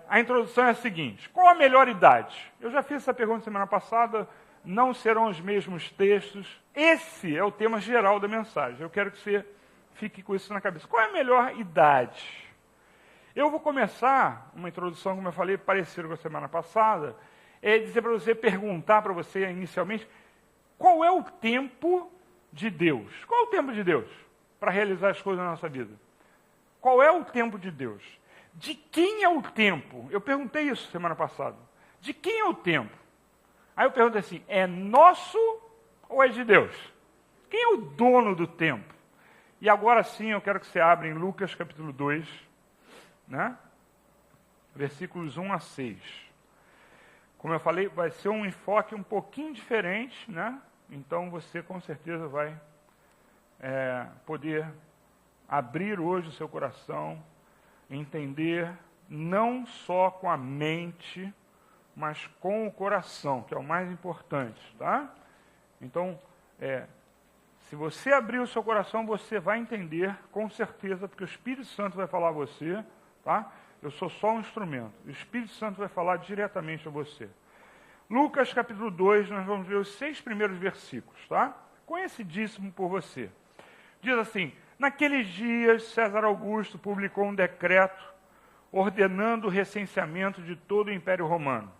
A introdução é a seguinte: qual a melhor idade? Eu já fiz essa pergunta semana passada, não serão os mesmos textos. Esse é o tema geral da mensagem. Eu quero que você fique com isso na cabeça. Qual é a melhor idade? Eu vou começar uma introdução, como eu falei, parecida com a semana passada, dizer para você, perguntar para você inicialmente, qual é o tempo de Deus? Qual é o tempo de Deus para realizar as coisas na nossa vida? Qual é o tempo de Deus? De quem é o tempo? Eu perguntei isso semana passada. De quem é o tempo? Aí eu pergunto assim, é nosso ou é de Deus? Quem é o dono do tempo? E agora sim eu quero que você abra em Lucas capítulo 2, né? Versículos 1 a 6. Como eu falei, vai ser um enfoque um pouquinho diferente, né? Então você com certeza vai poder abrir hoje o seu coração, entender não só com a mente, mas com o coração, que é o mais importante, tá? Então, se você abrir o seu coração, você vai entender com certeza, porque o Espírito Santo vai falar a você, tá? Eu sou só um instrumento. O Espírito Santo vai falar diretamente a você. Lucas capítulo 2, nós vamos ver os 6 primeiros versículos, tá? Conhecidíssimo por você. Diz assim: naqueles dias, César Augusto publicou um decreto ordenando o recenseamento de todo o Império Romano.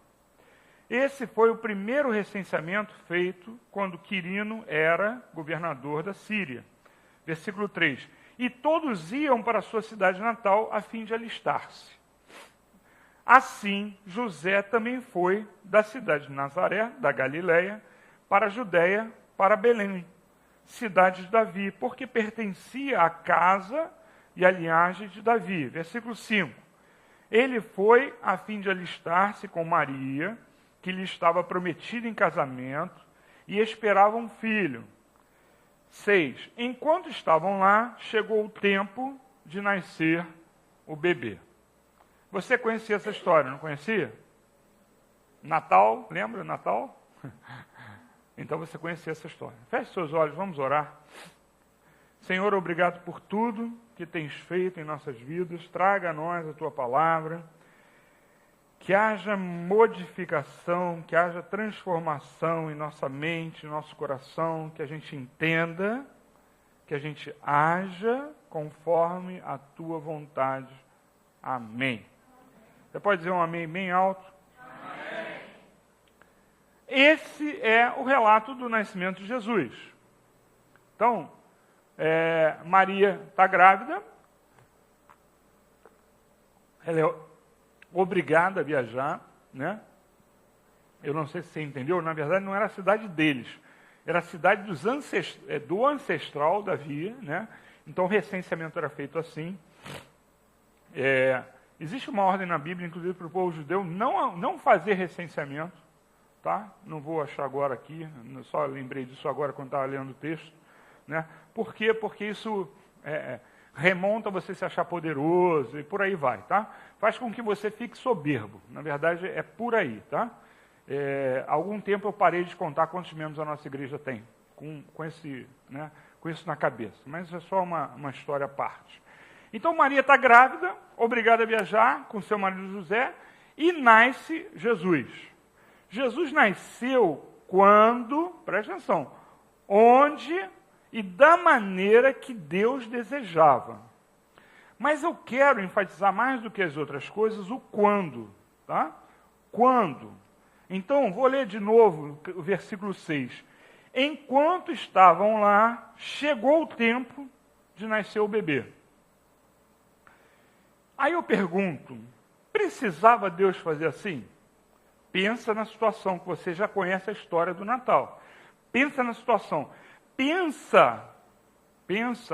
Esse foi o primeiro recenseamento feito quando Quirino era governador da Síria. Versículo 3. E todos iam para a sua cidade natal a fim de alistar-se. Assim, José também foi da cidade de Nazaré, da Galiléia, para a Judéia, para Belém, cidade de Davi, porque pertencia à casa e à linhagem de Davi. Versículo 5. Ele foi a fim de alistar-se com Maria, que lhe estava prometida em casamento, e esperava um filho. 6. Enquanto estavam lá, chegou o tempo de nascer o bebê. Você conhecia essa história, não conhecia? Natal, lembra Natal? Então você conhecia essa história. Feche seus olhos, vamos orar. Senhor, obrigado por tudo que tens feito em nossas vidas. Traga a nós a tua palavra. Que haja modificação, que haja transformação em nossa mente, em nosso coração, que a gente entenda, que a gente haja conforme a tua vontade. Amém. Você pode dizer um amém bem alto? Amém. Esse é o relato do nascimento de Jesus. Então, Maria está grávida, ela é obrigada a viajar, né? Eu não sei se você entendeu, na verdade não era a cidade deles, era a cidade do ancestral Davi, né? Então o recenseamento era feito assim. Existe uma ordem na Bíblia, inclusive para o povo judeu, não fazer recenseamento, tá? Não vou achar agora aqui, só lembrei disso agora quando estava lendo o texto, né? Por quê? Porque isso remonta a você se achar poderoso e por aí vai, tá? Faz com que você fique soberbo. Na verdade, é por aí, tá? Há algum tempo eu parei de contar quantos membros a nossa igreja tem, com isso na cabeça. Mas é só uma história à parte. Então, Maria está grávida, obrigada a viajar com seu marido José, e nasce Jesus. Jesus nasceu quando, presta atenção, onde e da maneira que Deus desejava. Mas eu quero enfatizar mais do que as outras coisas o quando, tá? Quando. Então, vou ler de novo o versículo 6. Enquanto estavam lá, chegou o tempo de nascer o bebê. Aí eu pergunto, precisava Deus fazer assim? Pensa na situação, que você já conhece a história do Natal. Pensa na situação. Pensa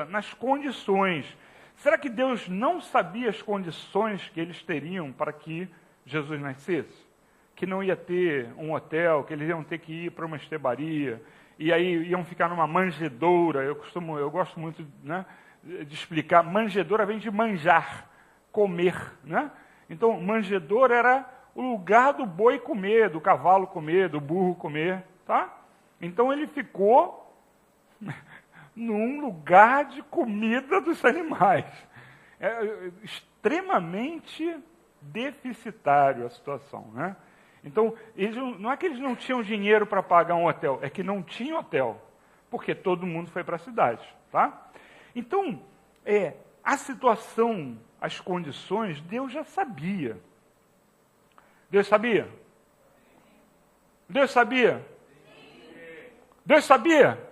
nas condições. Será que Deus não sabia as condições que eles teriam para que Jesus nascesse? Que não ia ter um hotel, que eles iam ter que ir para uma estebaria, e aí iam ficar numa manjedoura. Eu gosto muito, né, de explicar. Manjedoura vem de manjar, comer, né? Então, manjedoura era o lugar do boi comer, do cavalo comer, do burro comer, tá? Então ele ficou num lugar de comida dos animais. Extremamente deficitário a situação, né? Então, não é que eles não tinham dinheiro para pagar um hotel, é que não tinha hotel, porque todo mundo foi para a cidade, tá? Então, a situação, as condições, Deus já sabia. Deus sabia? Deus sabia? Deus sabia?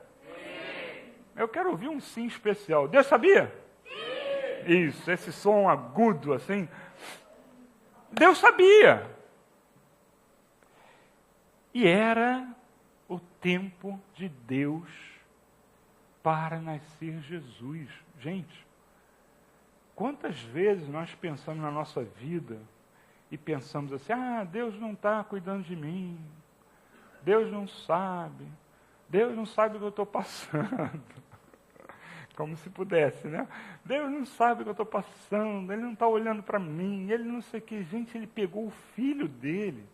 Eu quero ouvir um sim especial. Deus sabia? Isso, esse som agudo assim. Deus sabia. E era o tempo de Deus para nascer Jesus. Gente, quantas vezes nós pensamos na nossa vida e pensamos assim, Deus não está cuidando de mim, Deus não sabe o que eu estou passando. Como se pudesse, né? Deus não sabe o que eu estou passando, Ele não está olhando para mim, Ele não sei o que. Gente, Ele pegou o filho dele.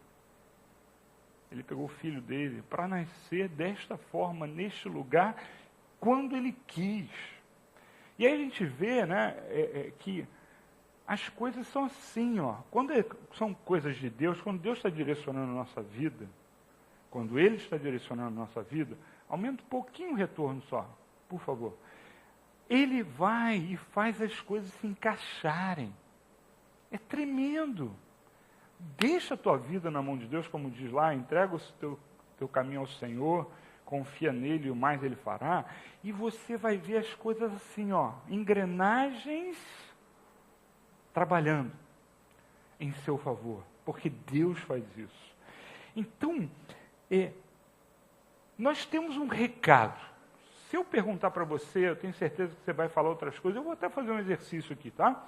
Ele pegou o filho dele para nascer desta forma, neste lugar, quando Ele quis. E aí a gente vê, né, que as coisas são assim, ó. Quando são coisas de Deus, quando Deus está direcionando a nossa vida, quando Ele está direcionando a nossa vida, aumenta um pouquinho o retorno só, por favor. Ele vai e faz as coisas se encaixarem. É tremendo. Deixa a tua vida na mão de Deus, como diz lá, entrega o teu caminho ao Senhor, confia nele e o mais Ele fará, e você vai ver as coisas assim, ó, engrenagens trabalhando em seu favor, porque Deus faz isso. Então, nós temos um recado. Se eu perguntar para você, eu tenho certeza que você vai falar outras coisas, eu vou até fazer um exercício aqui, tá?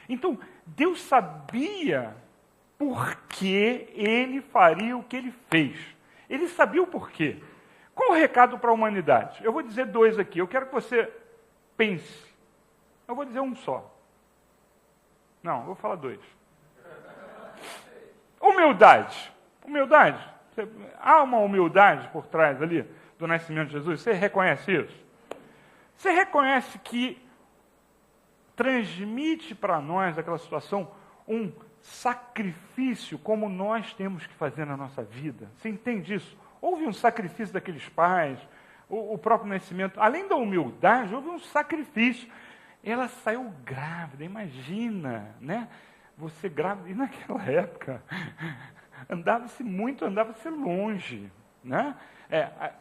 Então, Deus sabia por que Ele faria o que Ele fez. Ele sabia o porquê. Qual o recado para a humanidade? Eu vou dizer 2 aqui, eu quero que você pense. Eu vou dizer um só. Não, eu vou falar 2. Humildade. Humildade. Há uma humildade por trás ali do nascimento de Jesus? Você reconhece isso? Você reconhece que transmite para nós aquela situação um sacrifício como nós temos que fazer na nossa vida? Você entende isso? Houve um sacrifício daqueles pais, o próprio nascimento. Além da humildade, houve um sacrifício. Ela saiu grávida, imagina, né? Você grávida, e naquela época, andava-se longe, né?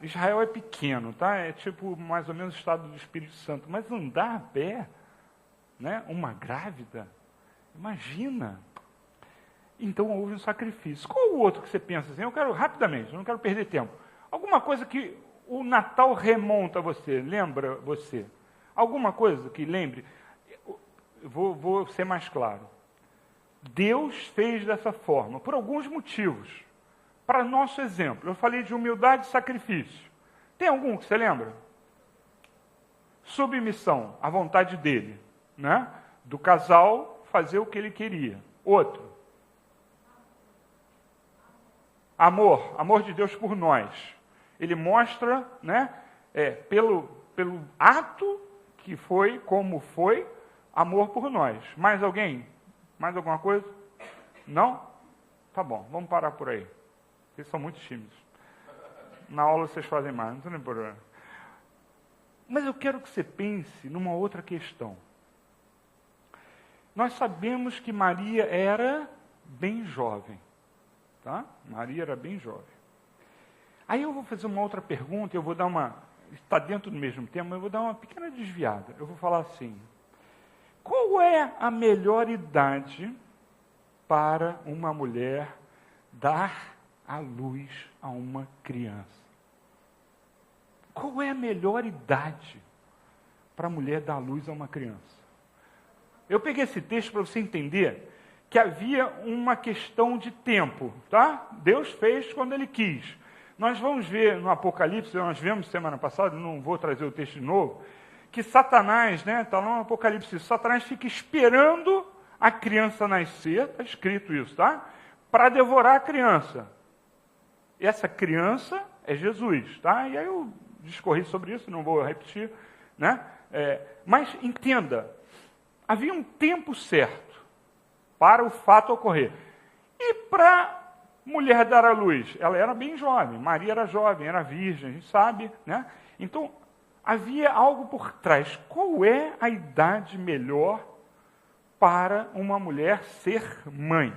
Israel é pequeno, tá? É tipo mais ou menos o estado do Espírito Santo, mas andar a pé, né? Uma grávida, imagina. Então houve um sacrifício. Qual o outro que você pensa assim? Eu quero rapidamente, eu não quero perder tempo. Alguma coisa que o Natal remonta a você, lembra você? Alguma coisa que lembre? Vou ser mais claro. Deus fez dessa forma, por alguns motivos. Para nosso exemplo, eu falei de humildade e sacrifício. Tem algum que você lembra? Submissão à vontade dele, né? Do casal fazer o que ele queria. Outro. Amor de Deus por nós. Ele mostra, né? Pelo ato que foi, como foi, amor por nós. Mais alguém? Mais alguma coisa? Não? Tá bom, vamos parar por aí. Vocês são muito tímidos. Na aula vocês fazem mais, não tem problema. Mas eu quero que você pense numa outra questão. Nós sabemos que Maria era bem jovem. Tá? Maria era bem jovem. Aí eu vou fazer uma outra pergunta, eu vou dar está dentro do mesmo tema, eu vou dar uma pequena desviada. Eu vou falar assim, qual é a melhor idade para uma mulher dar à luz a uma criança? Qual é a melhor idade para a mulher dar à luz a uma criança? Eu peguei esse texto para você entender que havia uma questão de tempo, tá? Deus fez quando Ele quis. Nós vamos ver no Apocalipse, nós vimos semana passada, não vou trazer o texto de novo, que Satanás, né, está lá no Apocalipse, Satanás fica esperando a criança nascer, está escrito isso, tá? Para devorar a criança. E essa criança é Jesus, tá? E aí eu discorri sobre isso, não vou repetir, né? Mas entenda, havia um tempo certo para o fato ocorrer. E para mulher dar à luz? Ela era bem jovem, Maria era jovem, era virgem, a gente sabe, né? Então, havia algo por trás. Qual é a idade melhor para uma mulher ser mãe?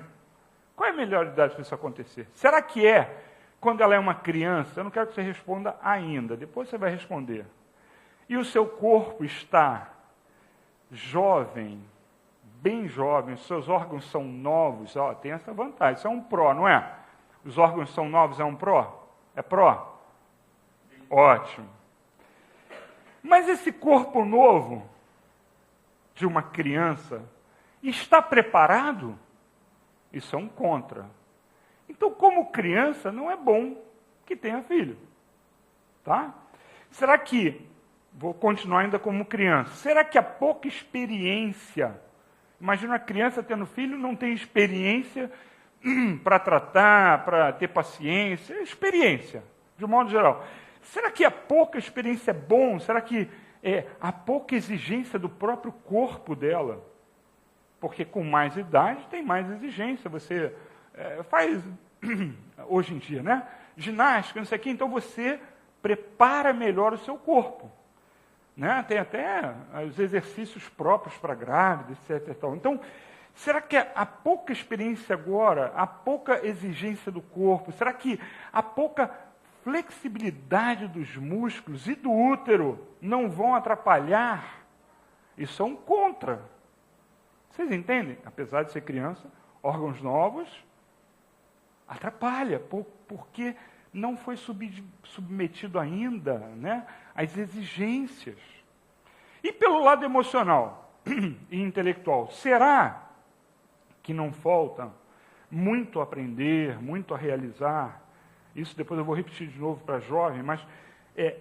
Qual é a melhor idade para isso acontecer? Será que é quando ela é uma criança? Eu não quero que você responda ainda, depois você vai responder. E o seu corpo está jovem, bem jovem, os seus órgãos são novos, ó, tem essa vantagem, isso é um pró, não é? Os órgãos são novos, é um pró? É pró? Ótimo. Mas esse corpo novo de uma criança está preparado? Isso é um contra. Então, como criança, não é bom que tenha filho. Tá? Será que, vou continuar ainda como criança, será que a pouca experiência, imagina uma criança tendo filho, não tem experiência para tratar, para ter paciência, experiência, de um modo geral. Será que a pouca experiência é bom? Será que a pouca exigência do próprio corpo dela? Porque com mais idade tem mais exigência. Você faz, hoje em dia, né? Ginástica, não sei o quê, então você prepara melhor o seu corpo. Né? Tem até os exercícios próprios para grávida, etc. Então, será que a pouca experiência agora, a pouca exigência do corpo, será que a pouca flexibilidade dos músculos e do útero não vão atrapalhar? Isso é um contra. Vocês entendem? Apesar de ser criança, órgãos novos atrapalha, porque não foi submetido ainda, né, às exigências. E pelo lado emocional e intelectual, será que não falta muito a aprender, muito a realizar? Isso depois eu vou repetir de novo para jovem, mas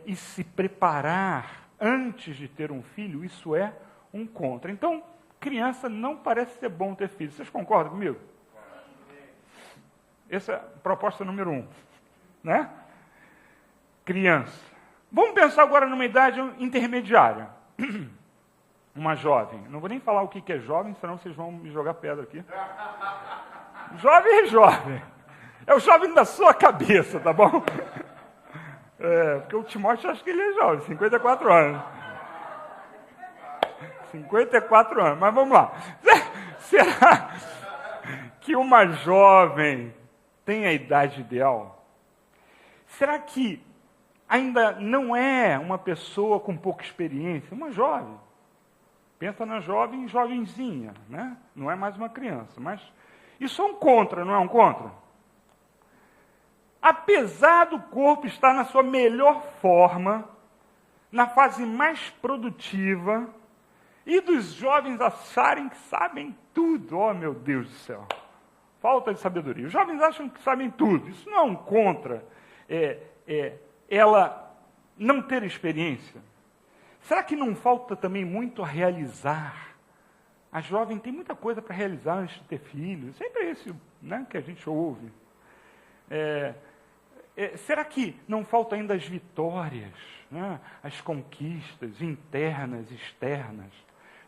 e se preparar antes de ter um filho, isso é um contra. Então, criança não parece ser bom ter filho. Vocês concordam comigo? Essa é a proposta número 1. Né? Criança. Vamos pensar agora numa idade intermediária. Uma jovem. Não vou nem falar o que é jovem, senão vocês vão me jogar pedra aqui. Jovem é jovem. É o jovem da sua cabeça, tá bom? Porque o Timóteo acha que ele é jovem, 54 anos. 54 anos, mas vamos lá. Será que uma jovem tem a idade ideal? Será que ainda não é uma pessoa com pouca experiência? Uma jovem. Pensa na jovem, jovenzinha, né? Não é mais uma criança, mas isso é um contra, não é um contra? Apesar do corpo estar na sua melhor forma, na fase mais produtiva, e dos jovens acharem que sabem tudo. Oh, meu Deus do céu. Falta de sabedoria. Os jovens acham que sabem tudo. Isso não é um contra. Ela não ter experiência. Será que não falta também muito a realizar? A jovem tem muita coisa para realizar antes de ter filhos. Sempre é isso, né, que a gente ouve. Será que não falta ainda as vitórias, né, as conquistas internas e externas?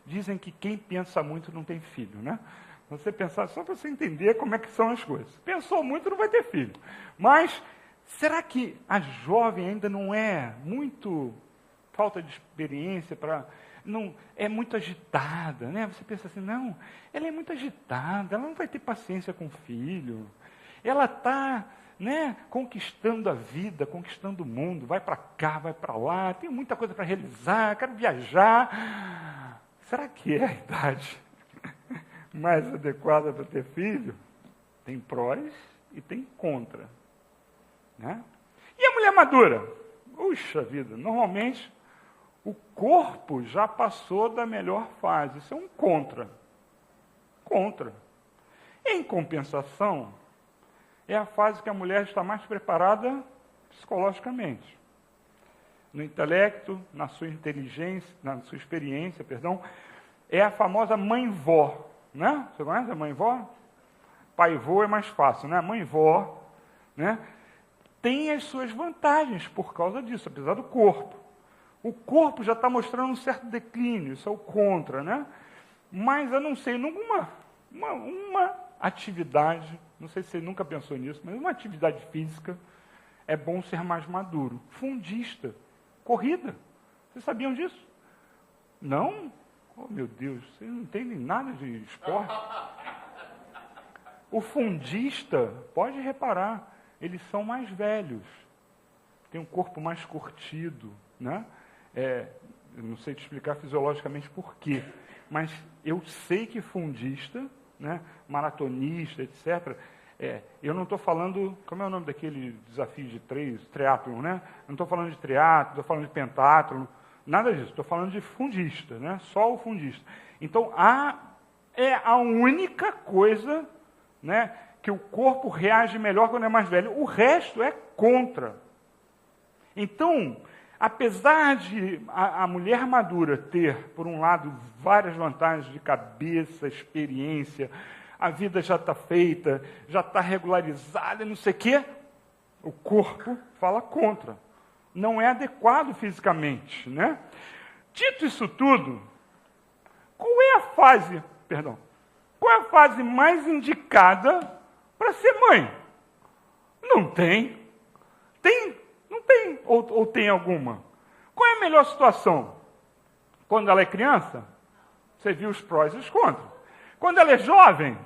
Dizem que quem pensa muito não tem filho, né? Você pensar, só para você entender como é que são as coisas. Pensou muito, não vai ter filho. Mas, será que a jovem ainda não é muito falta de experiência não é muito agitada, né? Você pensa assim, não, ela é muito agitada, ela não vai ter paciência com o filho. Ela está, né, conquistando a vida, conquistando o mundo, vai para cá, vai para lá, tem muita coisa para realizar, quero viajar. Será que é a idade mais adequada para ter filho? Tem prós e tem contra. Né? E a mulher madura? Puxa vida, normalmente o corpo já passou da melhor fase. Isso é um contra. Contra. Em compensação, é a fase que a mulher está mais preparada psicologicamente. No intelecto, na sua inteligência, na sua experiência, perdão, é a famosa mãe-vó, né? Você conhece a mãe-vó? Pai-vô é mais fácil, né? Mãe-vó, né? Tem as suas vantagens por causa disso, apesar do corpo. O corpo já está mostrando um certo declínio, isso é o contra, né? Mas eu não sei, Uma atividade, não sei se você nunca pensou nisso, mas uma atividade física é bom ser mais maduro. Fundista, corrida. Vocês sabiam disso? Não? Oh, meu Deus, vocês não entendem nada de esporte. O fundista, pode reparar, eles são mais velhos, têm um corpo mais curtido, né? Eu não sei te explicar fisiologicamente por quê, mas eu sei que fundista, né, maratonista, etc., eu não estou falando, como é o nome daquele desafio de triatlon, né? Eu não estou falando de triatlon, estou falando de pentátlon, nada disso, estou falando de fundista, né? Só o fundista. Então, é a única coisa, né, que o corpo reage melhor quando é mais velho. O resto é contra. Então, apesar de a mulher madura ter, por um lado, várias vantagens de cabeça, experiência, a vida já está feita, já está regularizada, não sei o quê, o corpo fala contra. Não é adequado fisicamente, né? Dito isso tudo, qual é a fase mais indicada para ser mãe? Não tem. Não tem. Ou tem alguma? Qual é a melhor situação? Quando ela é criança? Você viu os prós e os contras. Quando ela é jovem,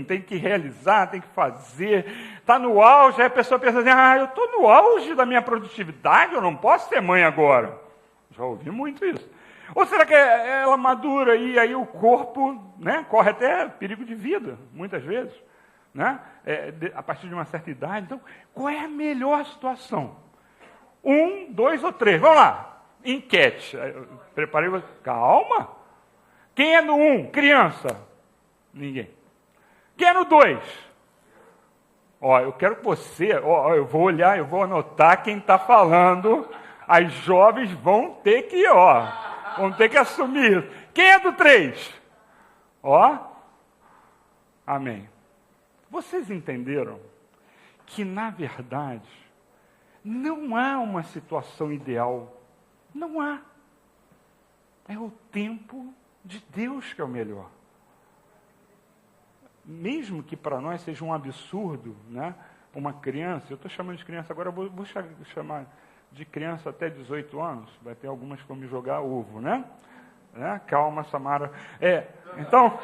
tem que realizar, tem que fazer, está no auge, aí a pessoa pensa assim, eu estou no auge da minha produtividade, eu não posso ser mãe agora. Já ouvi muito isso. Ou será que ela madura e aí o corpo, né, corre até perigo de vida, muitas vezes, né, a partir de uma certa idade. Então, qual é a melhor situação? 1, 2 ou 3? Vamos lá. Enquete. Preparei. Calma. Quem é no 1? Criança. Ninguém. Quem é no 2? Eu quero que você... eu vou olhar, eu vou anotar quem está falando. As jovens vão ter que... vão ter que assumir isso. Quem é do 3? Amém. Vocês entenderam que, na verdade, não há uma situação ideal. Não há. É o tempo de Deus que é o melhor. Mesmo que para nós seja um absurdo, né? Uma criança, eu estou chamando de criança agora, eu vou chamar de criança até 18 anos, vai ter algumas que vão me jogar ovo, né? Calma, Samara. Então,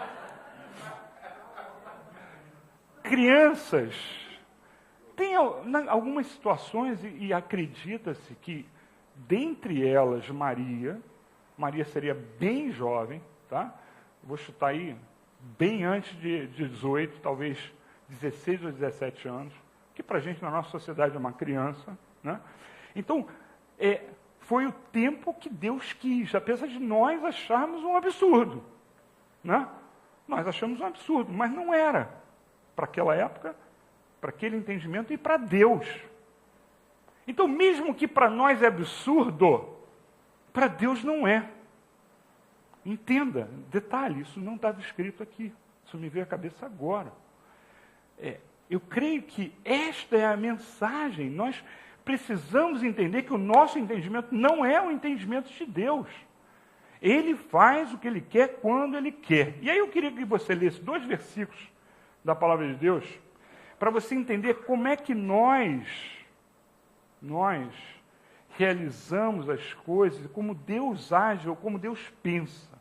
crianças, tem algumas situações, e acredita-se que, dentre elas, Maria seria bem jovem, tá? Vou chutar aí, bem antes de 18, talvez 16 ou 17 anos, que para a gente, na nossa sociedade, é uma criança, né? Então, foi o tempo que Deus quis, apesar de nós acharmos um absurdo, né? Nós achamos um absurdo, mas não era para aquela época, para aquele entendimento e para Deus. Então, mesmo que para nós é absurdo, para Deus não é. Entenda, detalhe, isso não estava escrito aqui. Isso me veio à cabeça agora. Eu creio que esta é a mensagem. Nós precisamos entender que o nosso entendimento não é o entendimento de Deus. Ele faz o que Ele quer, quando Ele quer. E aí eu queria que você lesse 2 versículos da Palavra de Deus, para você entender como é que nós realizamos as coisas, como Deus age ou como Deus pensa.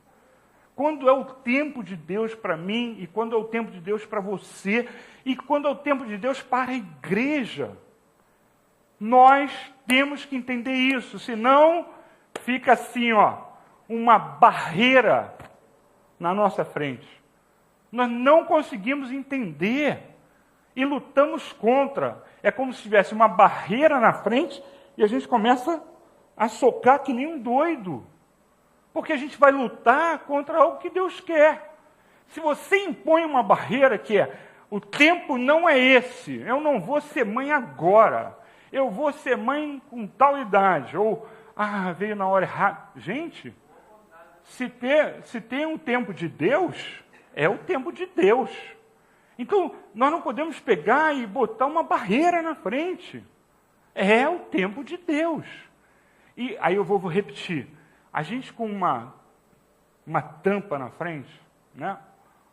Quando é o tempo de Deus para mim e quando é o tempo de Deus para você e quando é o tempo de Deus para a igreja. Nós temos que entender isso, senão fica assim, uma barreira na nossa frente. Nós não conseguimos entender e lutamos contra. É como se tivesse uma barreira na frente e a gente começa a socar que nem um doido. Porque a gente vai lutar contra algo que Deus quer. Se você impõe uma barreira que o tempo não é esse, eu não vou ser mãe agora, eu vou ser mãe com tal idade, ou, veio na hora errada. Gente, se tem um tempo de Deus, é o tempo de Deus. Então, nós não podemos pegar e botar uma barreira na frente. É o tempo de Deus. E aí eu vou repetir. A gente com uma tampa na frente, né?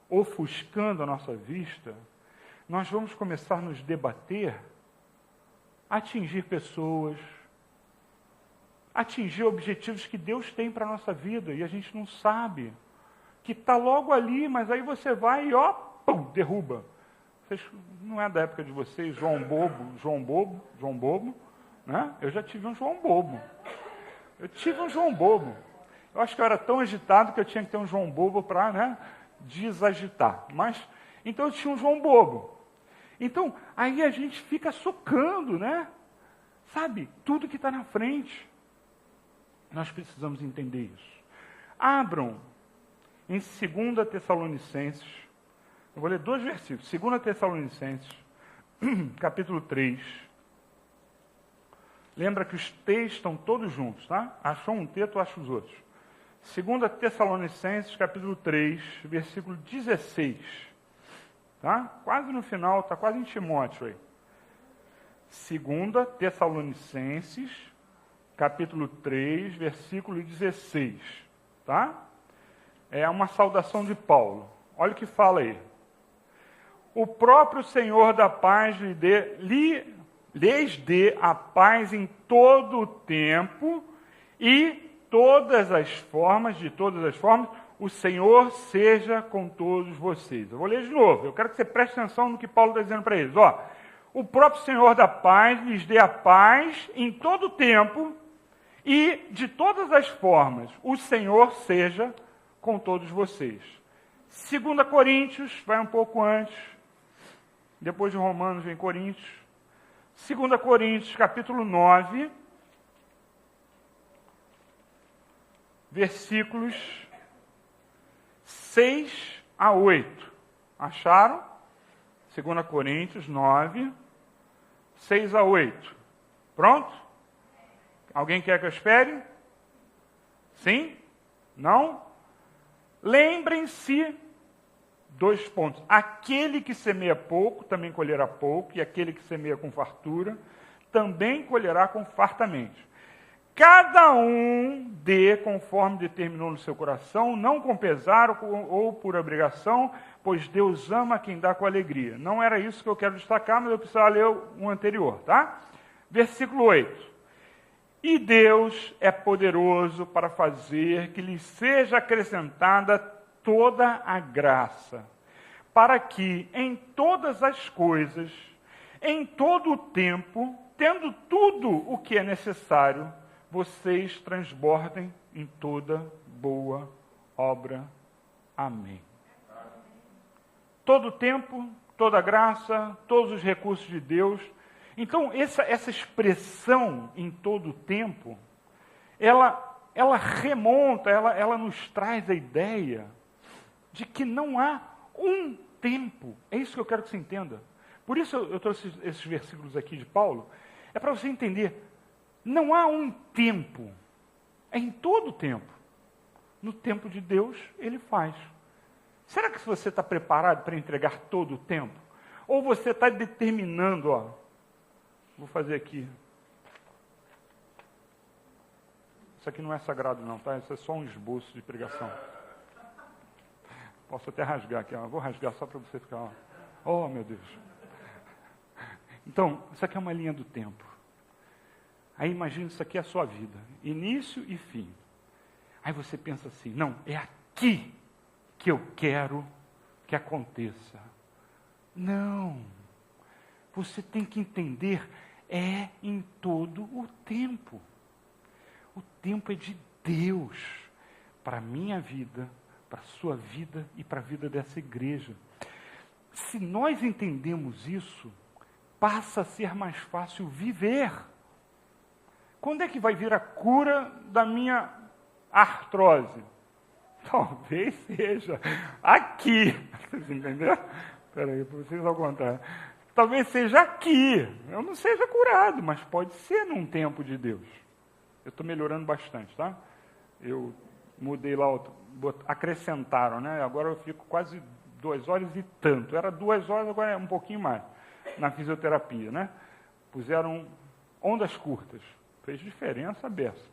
ofuscando a nossa vista, nós vamos começar a nos debater, atingir pessoas, atingir objetivos que Deus tem para a nossa vida, e a gente não sabe, que está logo ali, mas aí você vai e pum, derruba. Vocês, não é da época de vocês, João Bobo, né? Eu já tive um João Bobo. Eu acho que eu era tão agitado que eu tinha que ter um João Bobo para, né, desagitar. Mas, então eu tinha um João Bobo. Então, aí a gente fica socando, né? Sabe, tudo que está na frente. Nós precisamos entender isso. Abram em 2 Tessalonicenses, eu vou ler 2 versículos. 2 Tessalonicenses, capítulo 3. Lembra que os textos estão todos juntos, tá? Achou um texto, acha os outros. 2 Tessalonicenses, capítulo 3, versículo 16. Tá? Quase no final, está quase em Timóteo aí. 2 Tessalonicenses, capítulo 3, versículo 16. Tá? É uma saudação de Paulo. Olha o que fala aí. O próprio Senhor da paz lhes dê a paz em todo o tempo e de todas as formas, o Senhor seja com todos vocês. Eu vou ler de novo, eu quero que você preste atenção no que Paulo está dizendo para eles. O próprio Senhor da paz lhes dê a paz em todo o tempo e de todas as formas, o Senhor seja com todos vocês. 2 Coríntios, vai um pouco antes, depois de Romanos vem Coríntios. 2 Coríntios, capítulo 9, versículos 6 a 8. Acharam? 2 Coríntios 9, 6 a 8. Pronto? Alguém quer que eu espere? Sim? Não? Lembrem-se, 2 pontos. Aquele que semeia pouco, também colherá pouco, e aquele que semeia com fartura, também colherá com fartamente. Cada um dê conforme determinou no seu coração, não com pesar ou por obrigação, pois Deus ama quem dá com alegria. Não era isso que eu quero destacar, mas eu precisava ler o anterior, tá? Versículo 8. E Deus é poderoso para fazer que lhe seja acrescentada toda a graça, para que em todas as coisas, em todo o tempo, tendo tudo o que é necessário, vocês transbordem em toda boa obra. Amém. Todo o tempo, toda a graça, todos os recursos de Deus. Então, essa expressão em todo o tempo, ela remonta, ela nos traz a ideia de que não há um tempo. É isso que eu quero que você entenda. Por isso eu trouxe esses versículos aqui de Paulo. É para você entender. Não há um tempo. É em todo o tempo. No tempo de Deus, Ele faz. Será que você está preparado para entregar todo o tempo? Ou você está determinando, vou fazer aqui. Isso aqui não é sagrado não, tá? Isso é só um esboço de pregação. Posso até rasgar aqui, vou rasgar só para você ficar, oh meu Deus. Então, isso aqui é uma linha do tempo. Aí imagina, isso aqui é a sua vida, início e fim. Aí você pensa assim, não, é aqui que eu quero que aconteça. Não, você tem que entender, é em todo o tempo. O tempo é de Deus, para a minha vida, para a sua vida e para a vida dessa igreja. Se nós entendemos isso, passa a ser mais fácil viver. Quando é que vai vir a cura da minha artrose? Talvez seja aqui. Vocês entenderam? Espera aí, para vocês ao contrário. Talvez seja aqui. Eu não seja curado, mas pode ser num tempo de Deus. Eu estou melhorando bastante, tá? Eu mudei lá, acrescentaram, né? Agora eu fico quase 2 horas e tanto. Era 2 horas, agora é um pouquinho mais. Na fisioterapia, né? Puseram ondas curtas. Fez diferença dessa,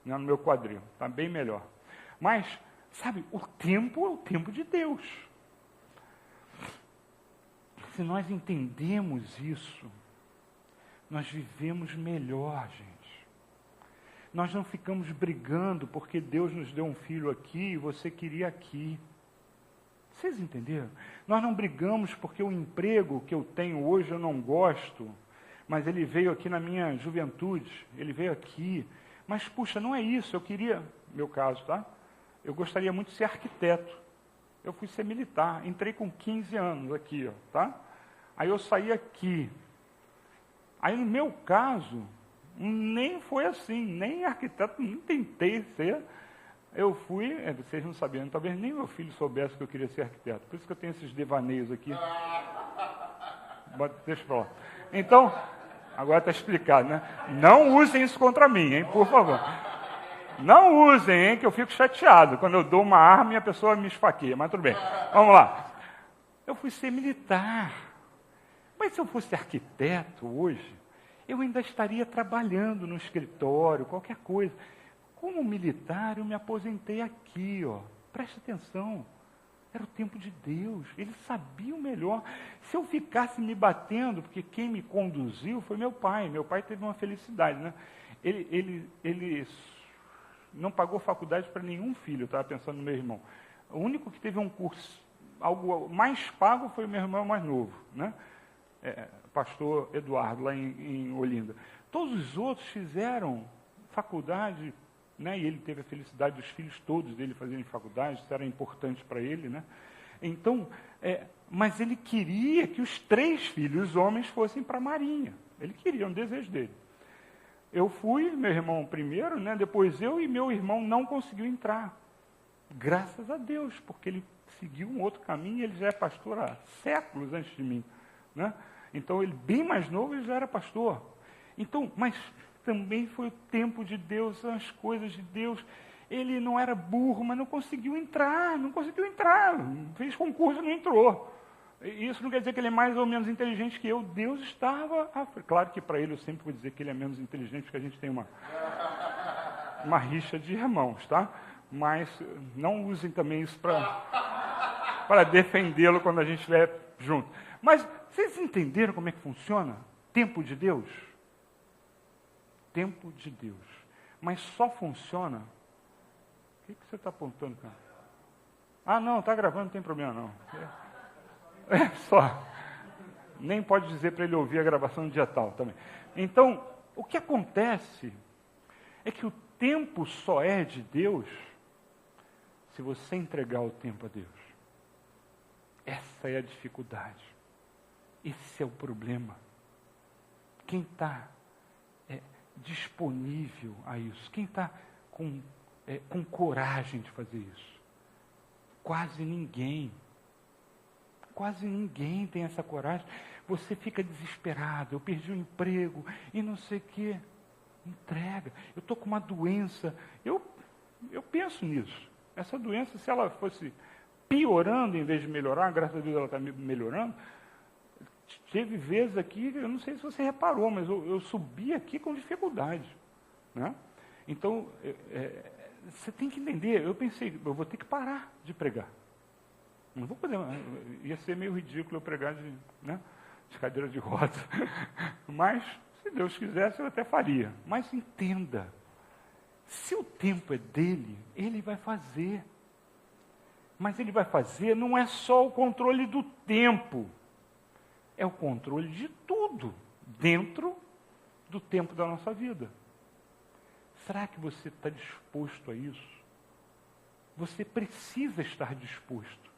né, no meu quadril. Está bem melhor. Mas, sabe, o tempo é o tempo de Deus. Se nós entendemos isso, nós vivemos melhor, gente. Nós não ficamos brigando porque Deus nos deu um filho aqui e você queria aqui. Vocês entenderam? Nós não brigamos porque o emprego que eu tenho hoje eu não gosto, mas ele veio aqui na minha juventude, ele veio aqui. Mas, puxa, não é isso, eu queria, meu caso, tá? Eu gostaria muito de ser arquiteto. Eu fui ser militar, entrei com 15 anos aqui, ó, tá? Aí eu saí aqui. Aí no meu caso, nem foi assim, nem arquiteto, nem tentei ser. Eu fui, vocês não sabiam, talvez nem meu filho soubesse que eu queria ser arquiteto. Por isso que eu tenho esses devaneios aqui. Deixa pra lá. Então, agora está explicado, né? Não usem isso contra mim, hein, por favor. Não usem, hein, que eu fico chateado. Quando eu dou uma arma e a pessoa me esfaqueia, mas tudo bem. Vamos lá. Eu fui ser militar. Mas se eu fosse arquiteto hoje, eu ainda estaria trabalhando no escritório, qualquer coisa. Como militar, eu me aposentei aqui, ó. Preste atenção. Era o tempo de Deus. Ele sabia o melhor. Se eu ficasse me batendo, porque quem me conduziu foi meu pai. Meu pai teve uma felicidade, né? Ele não pagou faculdade para nenhum filho, eu estava pensando no meu irmão. O único que teve um curso, algo mais pago, foi o meu irmão mais novo, né? Pastor Eduardo, lá em Olinda. Todos os outros fizeram faculdade, né? E ele teve a felicidade dos filhos todos dele fazerem faculdade, isso era importante para ele, né? Então, mas ele queria que os 3 filhos homens fossem para a Marinha. Ele queria, um desejo dele. Eu fui, meu irmão primeiro, né? Depois eu, e meu irmão não conseguiu entrar. Graças a Deus, porque ele seguiu um outro caminho, ele já é pastor há séculos antes de mim, né? Então, ele bem mais novo, ele já era pastor. Então, mas também foi o tempo de Deus, as coisas de Deus. Ele não era burro, mas não conseguiu entrar. Fez concurso e não entrou. Isso não quer dizer que ele é mais ou menos inteligente que eu. Deus estava... Claro que para ele eu sempre vou dizer que ele é menos inteligente, porque a gente tem uma rixa de irmãos, tá? Mas não usem também isso para defendê-lo quando a gente estiver junto. Mas vocês entenderam como é que funciona? Tempo de Deus? Tempo de Deus. Mas só funciona... O que você está apontando, cara? Ah, não, está gravando, não tem problema, não. Só. Nem pode dizer para ele ouvir a gravação no dia tal também. Então, o que acontece é que o tempo só é de Deus se você entregar o tempo a Deus. Essa é a dificuldade. Esse é o problema. Quem está disponível a isso? Quem está com coragem de fazer isso? Quase ninguém. Quase ninguém tem essa coragem. Você fica desesperado. Eu perdi o emprego e não sei o quê. Entrega. Eu estou com uma doença. Eu penso nisso. Essa doença, se ela fosse piorando em vez de melhorar, graças a Deus ela está melhorando. Teve vezes aqui, eu não sei se você reparou, mas eu subi aqui com dificuldade, né? Então, você tem que entender. Eu pensei, eu vou ter que parar de pregar. Não vou poder, ia ser meio ridículo eu pregar de cadeira de roda. Mas, se Deus quisesse, eu até faria. Mas entenda, se o tempo é dele, ele vai fazer. Mas ele vai fazer, não é só o controle do tempo, é o controle de tudo dentro do tempo da nossa vida. Será que você está disposto a isso? Você precisa estar disposto.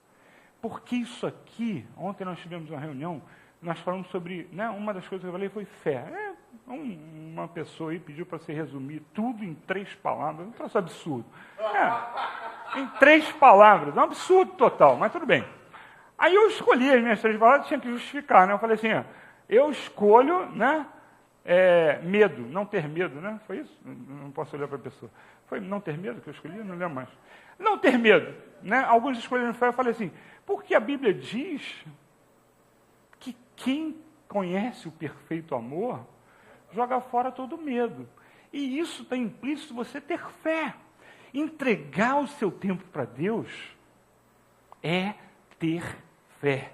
Porque isso aqui, ontem nós tivemos uma reunião, nós falamos sobre, né, uma das coisas que eu falei foi fé. Uma pessoa aí pediu para se resumir tudo em 3 palavras, um troço absurdo. Em 3 palavras, um absurdo total, mas tudo bem. Aí eu escolhi as minhas 3 palavras, tinha que justificar, né? Eu falei assim, eu escolho, né, medo, não ter medo, né? Foi isso? Não posso olhar para a pessoa. Foi não ter medo que eu escolhi? Não lembro mais. Não ter medo, né? Alguns escolheram fé, eu falei assim, porque a Bíblia diz que quem conhece o perfeito amor joga fora todo medo. E isso está implícito você ter fé. Entregar o seu tempo para Deus é ter fé.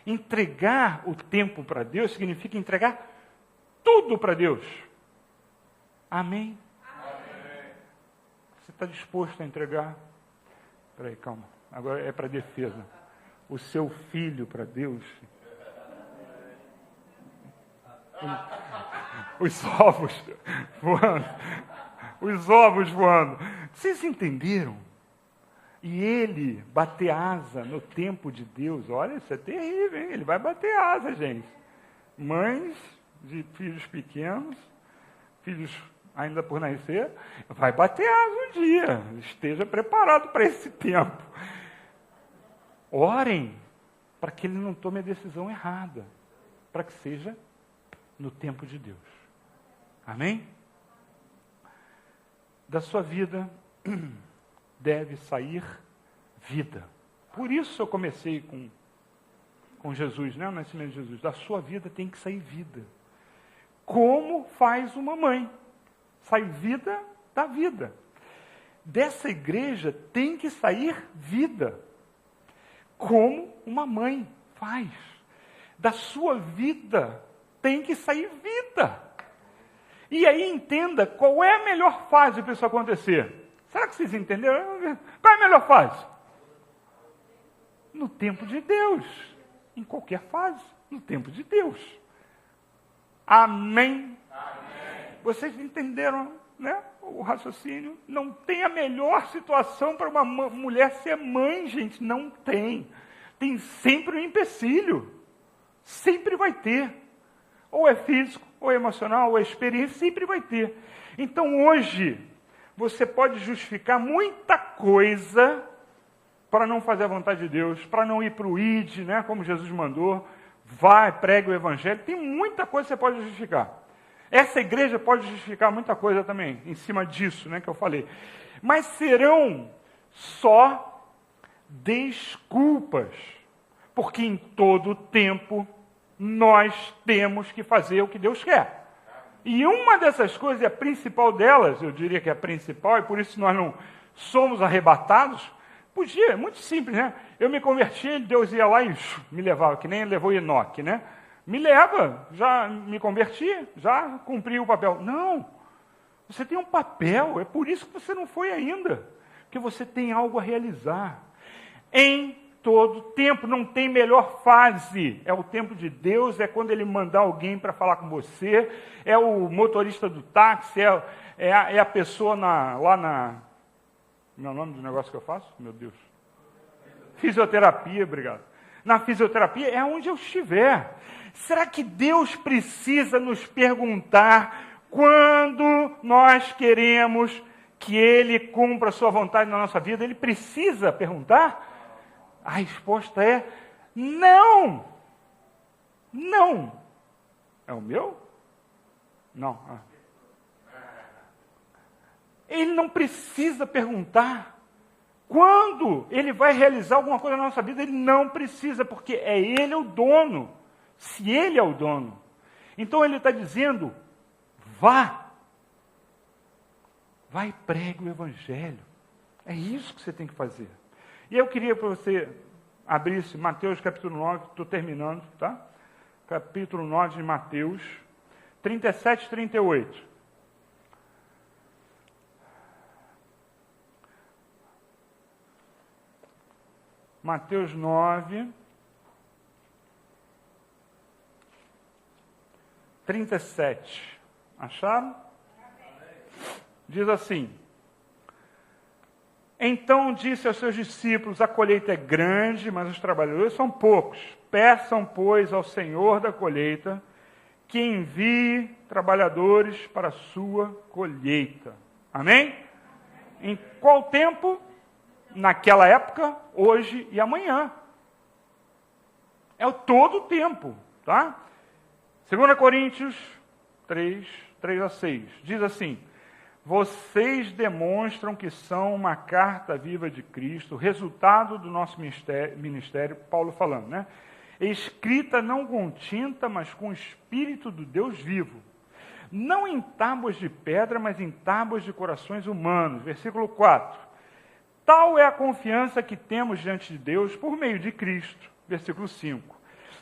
Entregar o tempo para Deus significa entregar tudo para Deus. Amém? Amém. Você está disposto a entregar? Espera aí, calma. Agora é para defesa. O seu filho para Deus. Os ovos voando. Os ovos voando. Vocês entenderam? E ele bater asa no tempo de Deus. Olha, isso é terrível, hein? Ele vai bater asa, gente. Mães de filhos pequenos, filhos ainda por nascer, vai bater asa um dia. Esteja preparado para esse tempo. Orem para que ele não tome a decisão errada, para que seja no tempo de Deus. Amém? Da sua vida deve sair vida. Por isso eu comecei com Jesus, né? O nascimento de Jesus. Da sua vida tem que sair vida. Como faz uma mãe? Sai vida da vida. Dessa igreja tem que sair vida. Como uma mãe faz. Da sua vida tem que sair vida. E aí entenda qual é a melhor fase para isso acontecer. Será que vocês entenderam? Qual é a melhor fase? No tempo de Deus. Em qualquer fase. No tempo de Deus. Amém? Amém. Vocês entenderam, né, o raciocínio? Não tem a melhor situação para uma mulher ser mãe, gente. Não tem. Tem sempre um empecilho. Sempre vai ter. Ou é físico, ou é emocional, ou é experiência. Sempre vai ter. Então hoje, você pode justificar muita coisa para não fazer a vontade de Deus, para não ir para o ID, né, como Jesus mandou. Vai, pregue o evangelho. Tem muita coisa que você pode justificar. Essa igreja pode justificar muita coisa também, em cima disso, né, que eu falei. Mas serão só desculpas, porque em todo tempo nós temos que fazer o que Deus quer. E uma dessas coisas, e a principal delas, eu diria que é a principal, e por isso nós não somos arrebatados. Podia, é muito simples, né? Eu me converti, Deus ia lá e me levava, que nem levou Enoque, né? Me leva, já me converti, já cumpri o papel. Não, você tem um papel, é por isso que você não foi ainda, porque você tem algo a realizar. Em todo tempo, não tem melhor fase. É o tempo de Deus, é quando Ele mandar alguém para falar com você, é o motorista do táxi, é a pessoa lá na... Meu nome do negócio que eu faço? Meu Deus. Fisioterapia, obrigado. Na fisioterapia é onde eu estiver. Será que Deus precisa nos perguntar quando nós queremos que Ele cumpra a sua vontade na nossa vida? Ele precisa perguntar? A resposta é não. Não. É o meu? Não. Ele não precisa perguntar quando Ele vai realizar alguma coisa na nossa vida. Ele não precisa, porque é Ele o dono. Se Ele é o dono. Então Ele está dizendo, vá. Vá e pregue o Evangelho. É isso que você tem que fazer. E eu queria que você abrisse Mateus capítulo 9, estou terminando, tá? Capítulo 9 de Mateus, 37 e 38. Mateus 9, 37. Acharam? Diz assim: então disse aos seus discípulos, a colheita é grande, mas os trabalhadores são poucos. Peçam, pois, ao Senhor da colheita que envie trabalhadores para a sua colheita. Amém? Em qual tempo? Naquela época, hoje e amanhã. É o todo o tempo, tá? 2 Coríntios 3, 3 a 6. Diz assim: vocês demonstram que são uma carta viva de Cristo, resultado do nosso ministério, Paulo falando, né? Escrita não com tinta, mas com o Espírito do Deus vivo. Não em tábuas de pedra, mas em tábuas de corações humanos. Versículo 4. Tal é a confiança que temos diante de Deus por meio de Cristo. Versículo 5.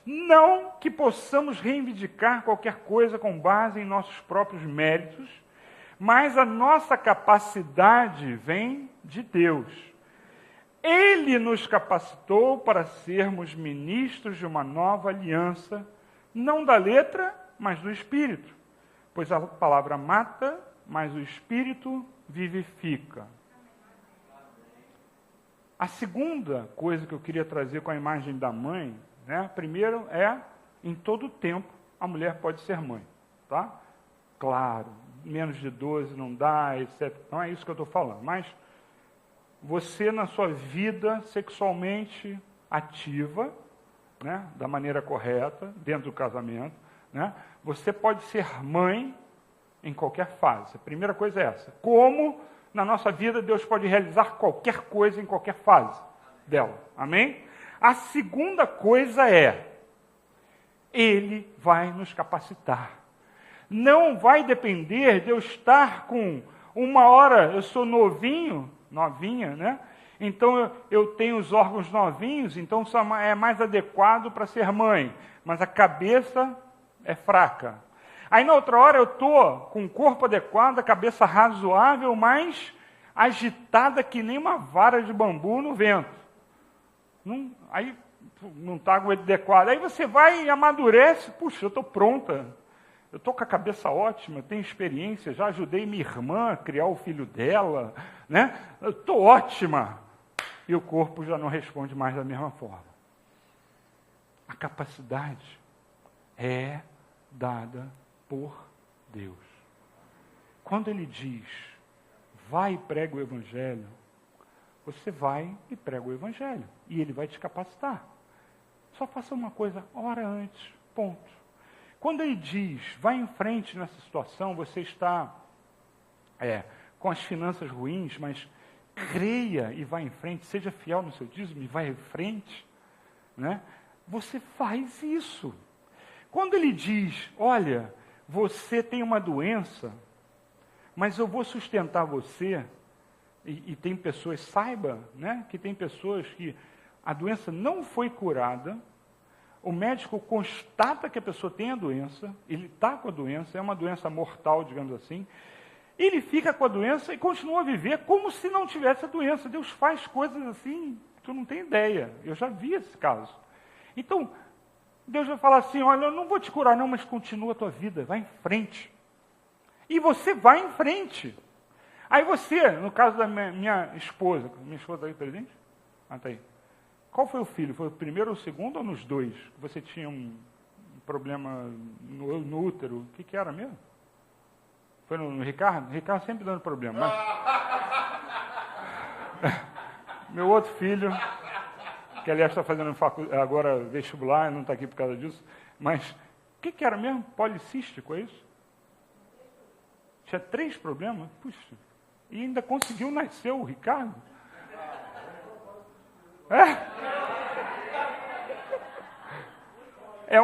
Não que possamos reivindicar qualquer coisa com base em nossos próprios méritos, mas a nossa capacidade vem de Deus. Ele nos capacitou para sermos ministros de uma nova aliança, não da letra, mas do Espírito. Pois a palavra mata, mas o Espírito vivifica. A segunda coisa que eu queria trazer com a imagem da mãe, né? Primeiro em todo tempo, a mulher pode ser mãe. Tá? Claro, menos de 12 não dá, etc. Não é isso que eu estou falando, mas você, na sua vida sexualmente ativa, né, da maneira correta, dentro do casamento, né, você pode ser mãe em qualquer fase. A primeira coisa é essa. Como na nossa vida Deus pode realizar qualquer coisa em qualquer fase dela. Amém? A segunda coisa Ele vai nos capacitar. Não vai depender de eu estar com uma hora, eu sou novinha, né? Então eu tenho os órgãos novinhos, então é mais adequado para ser mãe, mas a cabeça é fraca. Aí na outra hora eu estou com o corpo adequado, a cabeça razoável, mas agitada que nem uma vara de bambu no vento. Aí não está adequado. Aí você vai e amadurece, puxa, eu estou pronta. Eu estou com a cabeça ótima, tenho experiência, já ajudei minha irmã a criar o filho dela, né? Eu estou ótima. E o corpo já não responde mais da mesma forma. A capacidade é dada por Deus. Quando Ele diz, vai e prega o Evangelho, você vai e prega o Evangelho. E Ele vai te capacitar. Só faça uma coisa, ora antes, ponto. Quando Ele diz, vai em frente nessa situação, você está com as finanças ruins, mas creia e vai em frente, seja fiel no seu dízimo e vai em frente, né? Você faz isso. Quando Ele diz, olha, você tem uma doença, mas eu vou sustentar você, e tem pessoas, saiba, né, que tem pessoas que a doença não foi curada, o médico constata que a pessoa tem a doença, ele está com a doença, é uma doença mortal, digamos assim, ele fica com a doença e continua a viver como se não tivesse a doença. Deus faz coisas assim que eu não tenho ideia. Eu já vi esse caso. Então, Deus vai falar assim, olha, eu não vou te curar não, mas continua a tua vida, vai em frente. E você vai em frente. Aí você, no caso da minha esposa aí presente? Está aí. Qual foi o filho? Foi o primeiro ou o segundo ou nos dois? Você tinha um problema no útero? O que era mesmo? Foi no Ricardo? Ricardo sempre dando problema. Mas... Meu outro filho, que aliás está fazendo agora vestibular, não está aqui por causa disso, mas o que era mesmo? Policístico, é isso? Tinha 3 problemas? Puxa, e ainda conseguiu nascer o Ricardo?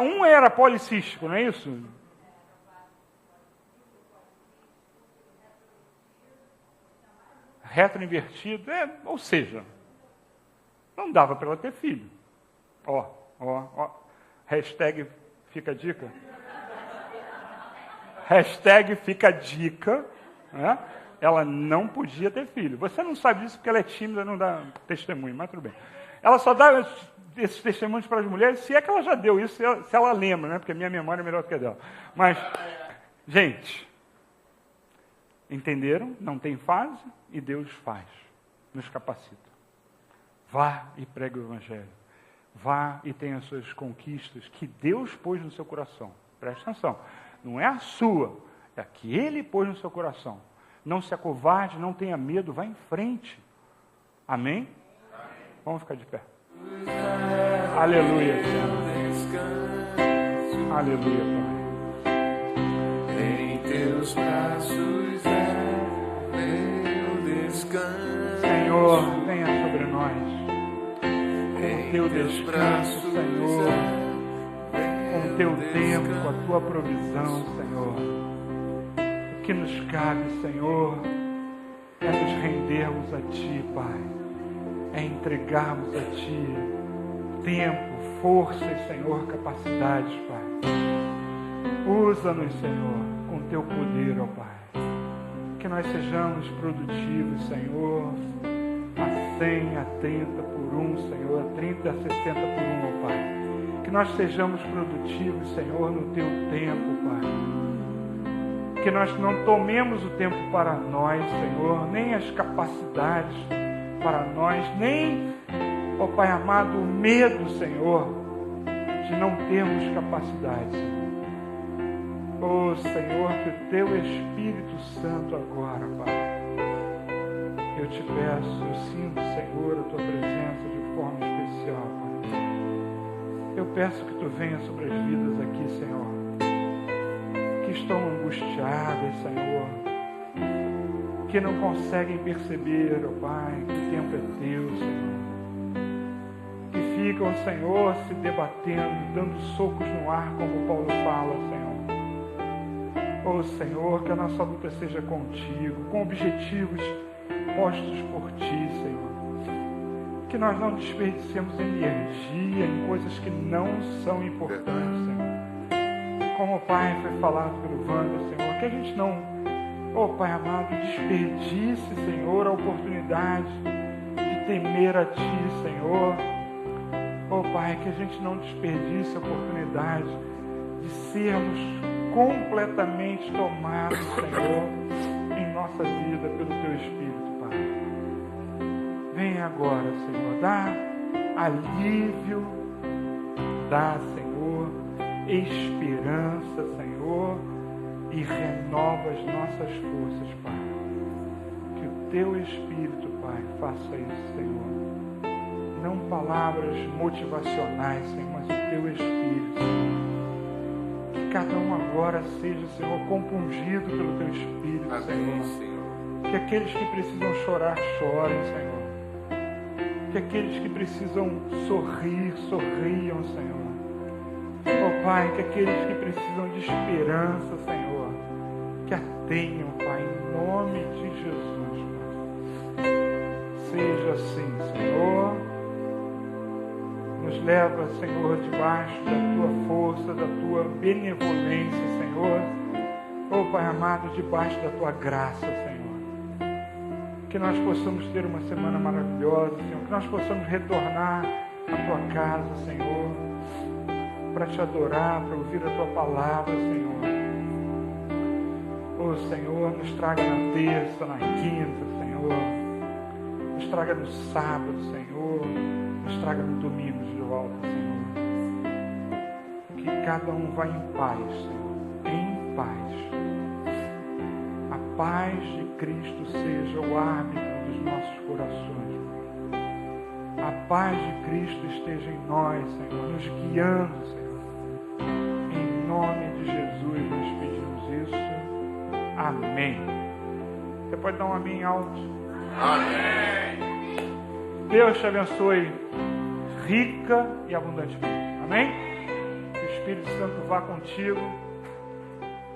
Um era policístico, não é isso? Retroinvertido, ou seja, não dava para ela ter filho. Hashtag fica a dica. Hashtag fica a dica, né? Ela não podia ter filho. Você não sabe disso porque ela é tímida, não dá testemunho, mas tudo bem. Ela só dá esses testemunhos para as mulheres, se é que ela já deu isso, se ela lembra, né? Porque a minha memória é melhor do que a dela. Mas, gente, entenderam? Não tem fase e Deus faz, nos capacita. Vá e pregue o Evangelho. Vá e tenha as suas conquistas que Deus pôs no seu coração. Preste atenção. Não é a sua, é a que Ele pôs no seu coração. Não se acovarde, não tenha medo, vá em frente. Amém? Vamos ficar de pé. Aleluia. Aleluia, Pai. Em teus braços é meu descanso. Senhor, venha sobre nós. Com o teu descanso, Senhor. Com o teu tempo, com a tua provisão, Senhor. O que nos cabe, Senhor, é nos rendermos a Ti, Pai. É entregarmos a Ti tempo, forças, Senhor, capacidades, Pai. Usa-nos, Senhor, com Teu poder, ó Pai. Que nós sejamos produtivos, Senhor, a 100, a 30 por 1, Senhor, a 30, a 60 por 1, ó Pai. Que nós sejamos produtivos, Senhor, no Teu tempo, Pai. Que nós não tomemos o tempo para nós, Senhor, nem as capacidades para nós, nem, ó Pai amado, o medo, Senhor, de não termos capacidade, Senhor. Ó Senhor, que o Teu Espírito Santo agora, Pai, eu te peço, eu sinto, Senhor, a Tua presença de forma especial, Pai. Eu peço que Tu venha sobre as vidas aqui, Senhor, que estão angustiadas, Senhor, que não conseguem perceber, ó Pai, que o tempo é Teu, Senhor. Que ficam, Senhor, se debatendo, dando socos no ar, como Paulo fala, Senhor. Ó Senhor, que a nossa luta seja contigo, com objetivos postos por Ti, Senhor. Que nós não desperdicemos energia em coisas que não são importantes, Senhor. Como o Pai foi falado pelo Wander, Senhor, que a gente não, ó Pai amado, desperdice, Senhor, a oportunidade de temer a Ti, Senhor. Ó Pai, que a gente não desperdice a oportunidade de sermos completamente tomados, Senhor, em nossa vida pelo Teu Espírito, Pai. Vem agora, Senhor, dá alívio, dá, Senhor, esperança, Senhor, e renova as nossas forças, Pai. Que o Teu Espírito, Pai, faça isso, Senhor. Não palavras motivacionais, Senhor, mas o Teu Espírito, Senhor. Que cada um agora seja, Senhor, compungido pelo Teu Espírito, Amém, Senhor. Senhor. Que aqueles que precisam chorar, chorem, Senhor. Que aqueles que precisam sorrir, sorriam, Senhor. Ó Pai, que aqueles que precisam de esperança, Senhor, que a tenham, Pai, em nome de Jesus, Pai. Seja assim, Senhor. Nos leva, Senhor, debaixo da Tua força, da Tua benevolência, Senhor. Ó Pai amado, debaixo da Tua graça, Senhor. Que nós possamos ter uma semana maravilhosa, Senhor. Que nós possamos retornar à Tua casa, Senhor, para Te adorar, para ouvir a Tua palavra, Senhor. Ó Senhor, nos traga na terça, na quinta, Senhor. Nos traga no sábado, Senhor. Nos traga no domingo de volta, Senhor. Que cada um vá em paz, Senhor. Em paz. A paz de Cristo seja o árbitro dos nossos corações. A paz de Cristo esteja em nós, Senhor, nos guiando, Senhor. Em nome de Jesus nós pedimos isso. Amém. Você pode dar um amém alto? Amém. Deus te abençoe rica e abundantemente. Amém? Que o Espírito Santo vá contigo.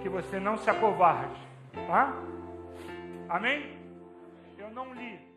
Que você não se acovarde. Tá? Amém? Eu não li.